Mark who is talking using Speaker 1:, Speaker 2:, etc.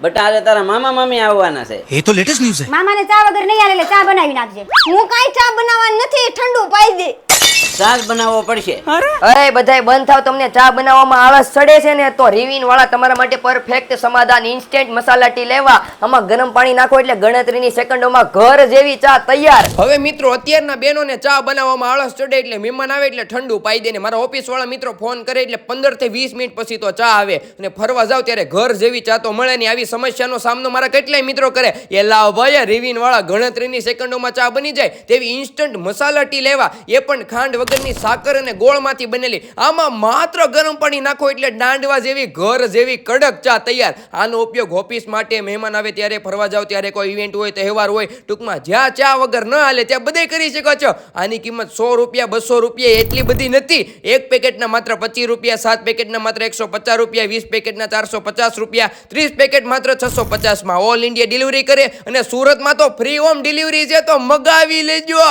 Speaker 1: બટા આજે તારા મામા મામી આવવાના છે.
Speaker 2: ये तो लेटेस्ट न्यूज़ है.
Speaker 3: મામાને ચા વગર નહીં હાલે એટલે ચા બનાવી નાખજે. હું કાઈ ચા બનાવવાની નથી, ઠંડુ પાઈ દે.
Speaker 1: શાક બનાવવો પડશે.
Speaker 4: અરે બધાય બંધ થાવ, તમને ચા બનાવવામાં આળસ ચડે છે ને તો રીવિન વાળા તમારા માટે પરફેક્ટ સમાધાન ઇન્સ્ટન્ટ મસાલા ટી લેવા. આમાં ગરમ પાણી નાખો એટલે ગણતરીની સેકન્ડોમાં ઘર જેવી ચા તૈયાર. હવે મિત્રો અત્યારના બહેનોને ચા બનાવવામાં આળસ ચડે એટલે મહેમાન આવે એટલે ઠંડુ પાઈ દે ને મારા ઓફિસ વાળા મિત્રો ફોન કરે એટલે 15 થી 20 મિનિટ પછી તો ચા આવે અને ફરવા જાવ ત્યારે ઘર જેવી ચા તો મળે નહીં. આવી સમસ્યાનો સામનો મારા કેટલાય મિત્રો કરે. એ લાવ ભાઈ રીવિન વાળા ગણતરીની સેકન્ડોમાં ચા બની જાય તેવી ઇન્સ્ટન્ટ મસાલા ટી લેવા, એ પણ ખાંડ વગરની સાકર અને ગોળમાંથી બનેલી. આમાં માત્ર ગરમ પાણી નાખો એટલે દાંડવા જેવી ઘર જેવી કડક ચા તૈયાર. આનો ઉપયોગ ઓફિસ માટે, મહેમાન આવે ત્યારે, ફરવા જાવ ત્યારે, કોઈ ઇવેન્ટ હોય, તહેવાર હોય, ટૂંકમાં જ્યાં ચા વગર ન હાલે ત્યાં બધે કરી શકો છો. આની કિંમત 100 રૂપિયા 200 રૂપિયા એટલી બધી નથી. એક પેકેટના માત્ર 25 રૂપિયા, 7 પેકેટના માત્ર 150 રૂપિયા, 20 પેકેટના 450 રૂપિયા, 30 પેકેટ માત્ર 650 માં ઓલ ઇન્ડિયા ડિલિવરી કરે અને સુરતમાં તો ફ્રી હોમ ડિલિવરી છે, તો મગાવી લેજો.